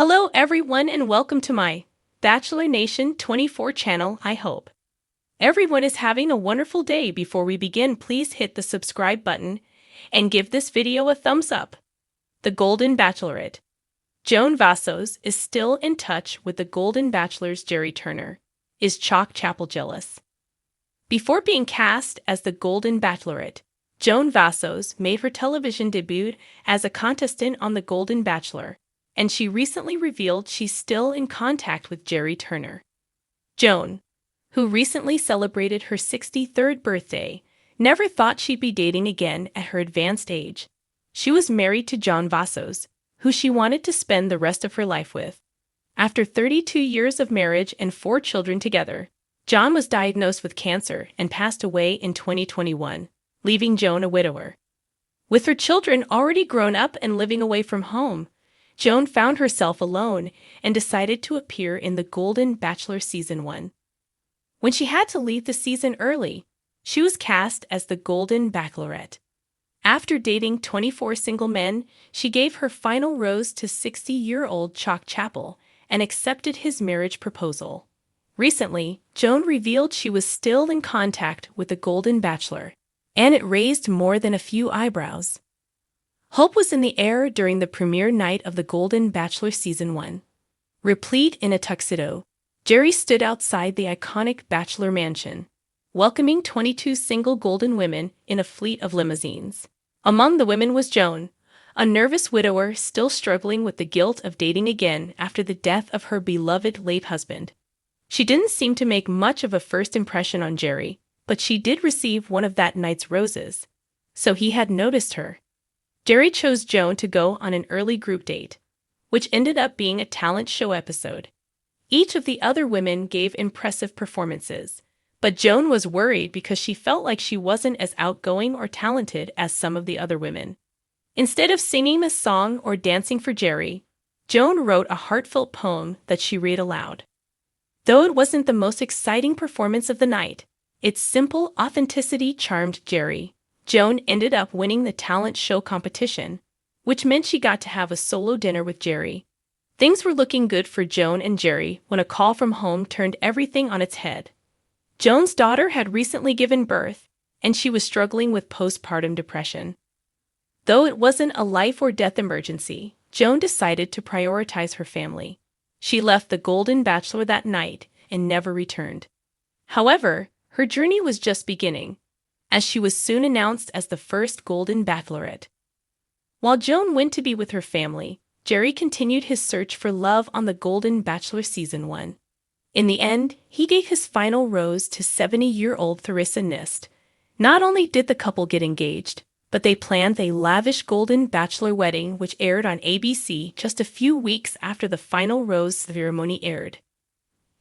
Hello everyone and welcome to my Bachelor Nation 24 channel. I hope everyone is having a wonderful day. Before we begin, please hit the subscribe button and give this video a thumbs up. The Golden Bachelorette. Joan Vassos is still in touch with the Golden Bachelor's Gerry Turner. Is Chock Chapple jealous? Before being cast as the Golden Bachelorette, Joan Vassos made her television debut as a contestant on The Golden Bachelor, and she recently revealed she's still in contact with Gerry Turner. Joan, who recently celebrated her 63rd birthday, never thought she'd be dating again at her advanced age. She was married to Joan Vassos, who she wanted to spend the rest of her life with. After 32 years of marriage and 4 children together, Joan was diagnosed with cancer and passed away in 2021, leaving Joan a widower. With her children already grown up and living away from home, Joan found herself alone and decided to appear in The Golden Bachelor Season 1. When she had to leave the season early, she was cast as the Golden Bachelorette. After dating 24 single men, she gave her final rose to 60-year-old Chock Chapple and accepted his marriage proposal. Recently, Joan revealed she was still in contact with the Golden Bachelor, and it raised more than a few eyebrows. Hope was in the air during the premiere night of The Golden Bachelor Season 1. Replete in a tuxedo, Gerry stood outside the iconic Bachelor mansion, welcoming 22 single golden women in a fleet of limousines. Among the women was Joan, a nervous widower still struggling with the guilt of dating again after the death of her beloved late husband. She didn't seem to make much of a first impression on Gerry, but she did receive one of that night's roses, so he had noticed her. Gerry chose Joan to go on an early group date, which ended up being a talent show episode. Each of the other women gave impressive performances, but Joan was worried because she felt like she wasn't as outgoing or talented as some of the other women. Instead of singing a song or dancing for Gerry, Joan wrote a heartfelt poem that she read aloud. Though it wasn't the most exciting performance of the night, its simple authenticity charmed Gerry. Joan ended up winning the talent show competition, which meant she got to have a solo dinner with Gerry. Things were looking good for Joan and Gerry when a call from home turned everything on its head. Joan's daughter had recently given birth, and she was struggling with postpartum depression. Though it wasn't a life or death emergency, Joan decided to prioritize her family. She left the Golden Bachelor that night and never returned. However, her journey was just beginning, as she was soon announced as the first Golden Bachelorette. While Joan went to be with her family, Gerry continued his search for love on the Golden Bachelor Season 1. In the end, he gave his final rose to 70-year-old Theresa Nist. Not only did the couple get engaged, but they planned a lavish Golden Bachelor wedding which aired on ABC just a few weeks after the final rose ceremony aired.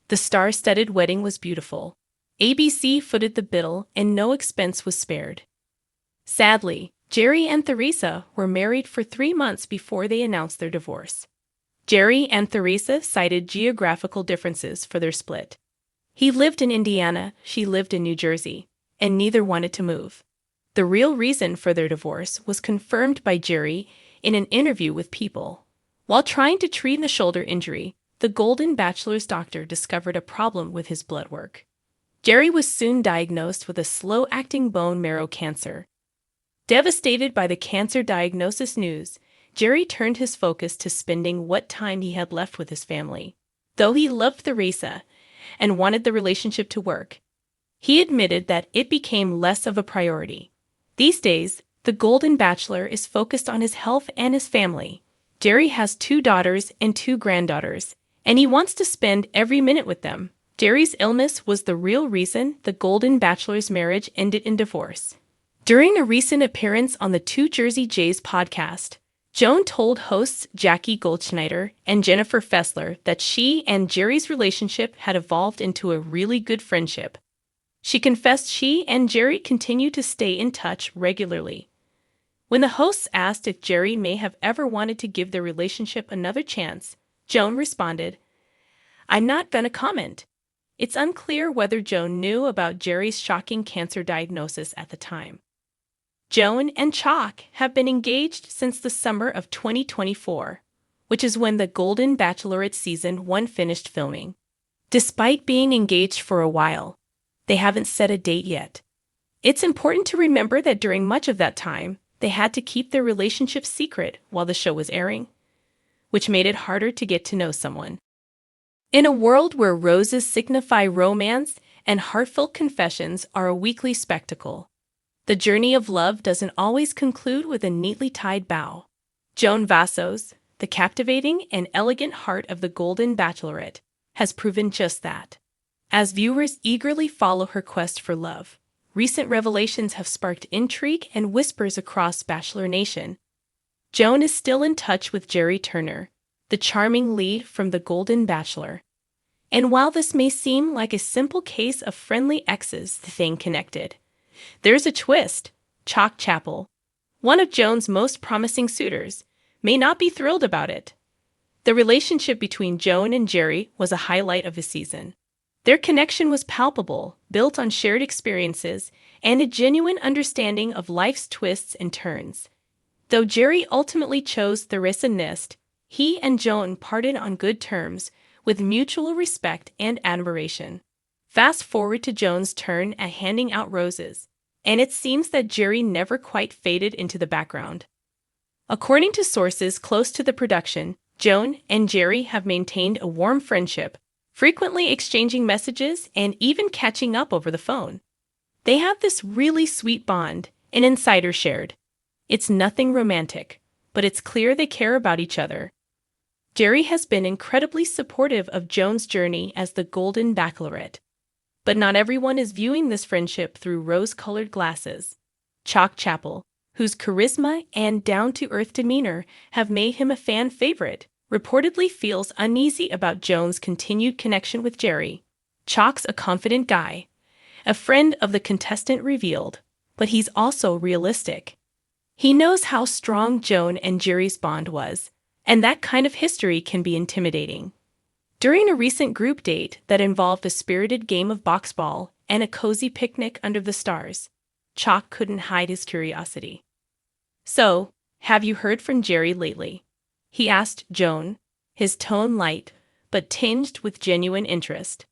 The star-studded wedding was beautiful. ABC footed the bill and no expense was spared. Sadly, Gerry and Theresa were married for 3 months before they announced their divorce. Gerry and Theresa cited geographical differences for their split. He lived in Indiana, she lived in New Jersey, and neither wanted to move. The real reason for their divorce was confirmed by Gerry in an interview with People. While trying to treat a shoulder injury, the Golden Bachelor's doctor discovered a problem with his blood work. Gerry was soon diagnosed with a slow-acting bone marrow cancer. Devastated by the cancer diagnosis news, Gerry turned his focus to spending what time he had left with his family. Though he loved Theresa and wanted the relationship to work, he admitted that it became less of a priority. These days, the Golden Bachelor is focused on his health and his family. Gerry has 2 daughters and 2 granddaughters, and he wants to spend every minute with them. Gerry's illness was the real reason the Golden Bachelor's marriage ended in divorce. During a recent appearance on the Two Jersey Jays podcast, Joan told hosts Jackie Goldschneider and Jennifer Fessler that she and Gerry's relationship had evolved into a really good friendship. She confessed she and Gerry continue to stay in touch regularly. When the hosts asked if Gerry may have ever wanted to give their relationship another chance, Joan responded, "I'm not gonna comment." It's unclear whether Joan knew about Gerry's shocking cancer diagnosis at the time. Joan and Chock have been engaged since the summer of 2024. which is when the Golden Bachelorette Season 1 finished filming. Despite being engaged for a while, they haven't set a date yet. It's important to remember that during much of that time, they had to keep their relationship secret while the show was airing, which made it harder to get to know someone. In a world where roses signify romance and heartfelt confessions are a weekly spectacle, the journey of love doesn't always conclude with a neatly tied bow. Joan Vassos, the captivating and elegant heart of the Golden Bachelorette, has proven just that. As viewers eagerly follow her quest for love, recent revelations have sparked intrigue and whispers across Bachelor Nation. Joan is still in touch with Gerry Turner, the charming lead from The Golden Bachelor. And while this may seem like a simple case of friendly exes staying connected, there's a twist. Chock Chapple, one of Joan's most promising suitors, may not be thrilled about it. The relationship between Joan and Gerry was a highlight of the season. Their connection was palpable, built on shared experiences and a genuine understanding of life's twists and turns. Though Gerry ultimately chose Theresa Nist, he and Joan parted on good terms, with mutual respect and admiration. Fast forward to Joan's turn at handing out roses, and it seems that Gerry never quite faded into the background. According to sources close to the production, Joan and Gerry have maintained a warm friendship, frequently exchanging messages and even catching up over the phone. They have this really sweet bond, an insider shared. It's nothing romantic, but it's clear they care about each other. Gerry has been incredibly supportive of Joan's journey as the Golden Bachelorette. But not everyone is viewing this friendship through rose-colored glasses. Chock Chapple, whose charisma and down-to-earth demeanor have made him a fan favorite, reportedly feels uneasy about Joan's continued connection with Gerry. Chock's a confident guy, a friend of the contestant revealed, but he's also realistic. He knows how strong Joan and Gerry's bond was, and that kind of history can be intimidating. During a recent group date that involved a spirited game of boxball and a cozy picnic under the stars, Chock couldn't hide his curiosity. "So, have you heard from Gerry lately?" he asked Joan, his tone light, but tinged with genuine interest.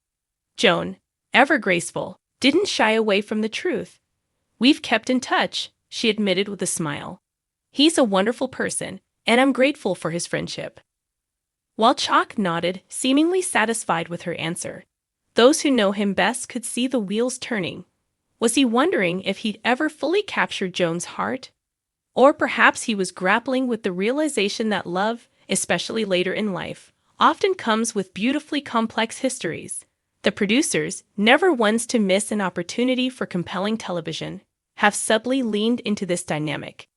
Joan, ever graceful, didn't shy away from the truth. "We've kept in touch," she admitted with a smile. "He's a wonderful person, and I'm grateful for his friendship." While Chock nodded, seemingly satisfied with her answer, those who know him best could see the wheels turning. Was he wondering if he'd ever fully captured Joan's heart? Or perhaps he was grappling with the realization that love, especially later in life, often comes with beautifully complex histories. The producers, never ones to miss an opportunity for compelling television, have subtly leaned into this dynamic.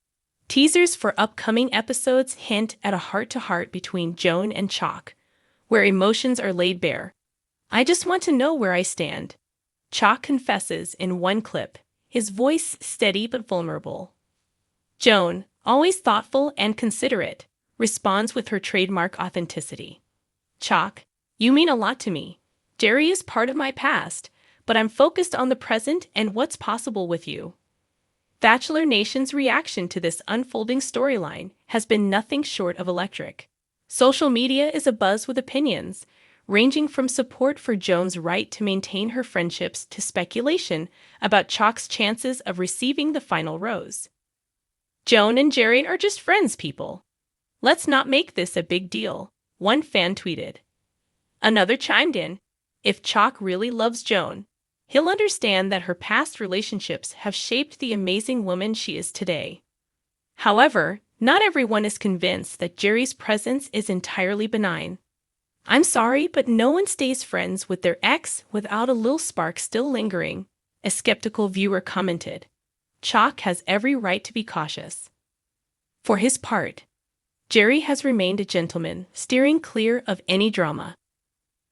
Teasers for upcoming episodes hint at a heart-to-heart between Joan and Chock, where emotions are laid bare. "I just want to know where I stand," Chock confesses in one clip, his voice steady but vulnerable. Joan, always thoughtful and considerate, responds with her trademark authenticity. "Chock, you mean a lot to me. Gerry is part of my past, but I'm focused on the present and what's possible with you." Bachelor Nation's reaction to this unfolding storyline has been nothing short of electric. Social media is abuzz with opinions, ranging from support for Joan's right to maintain her friendships to speculation about Chock's chances of receiving the final rose. "Joan and Gerry are just friends, people. Let's not make this a big deal," one fan tweeted. Another chimed in, "If Chock really loves Joan, he'll understand that her past relationships have shaped the amazing woman she is today." However, not everyone is convinced that Gerry's presence is entirely benign. "I'm sorry, but no one stays friends with their ex without a little spark still lingering," a skeptical viewer commented. Chock has every right to be cautious. For his part, Gerry has remained a gentleman, steering clear of any drama.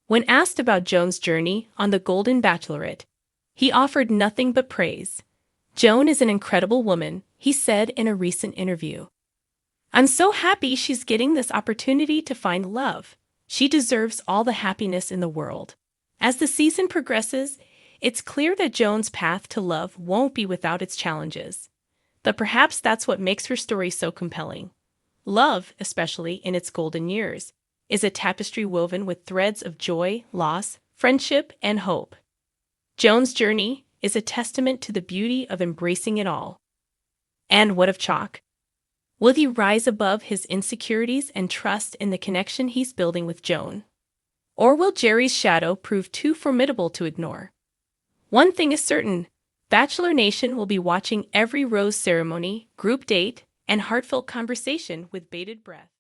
When asked about Joan's journey on The Golden Bachelorette, he offered nothing but praise. "Joan is an incredible woman," he said in a recent interview. "I'm so happy she's getting this opportunity to find love. She deserves all the happiness in the world." As the season progresses, it's clear that Joan's path to love won't be without its challenges. But perhaps that's what makes her story so compelling. Love, especially in its golden years, is a tapestry woven with threads of joy, loss, friendship, and hope. Joan's journey is a testament to the beauty of embracing it all. And what of Chock? Will he rise above his insecurities and trust in the connection he's building with Joan? Or will Gerry's shadow prove too formidable to ignore? One thing is certain, Bachelor Nation will be watching every rose ceremony, group date, and heartfelt conversation with bated breath.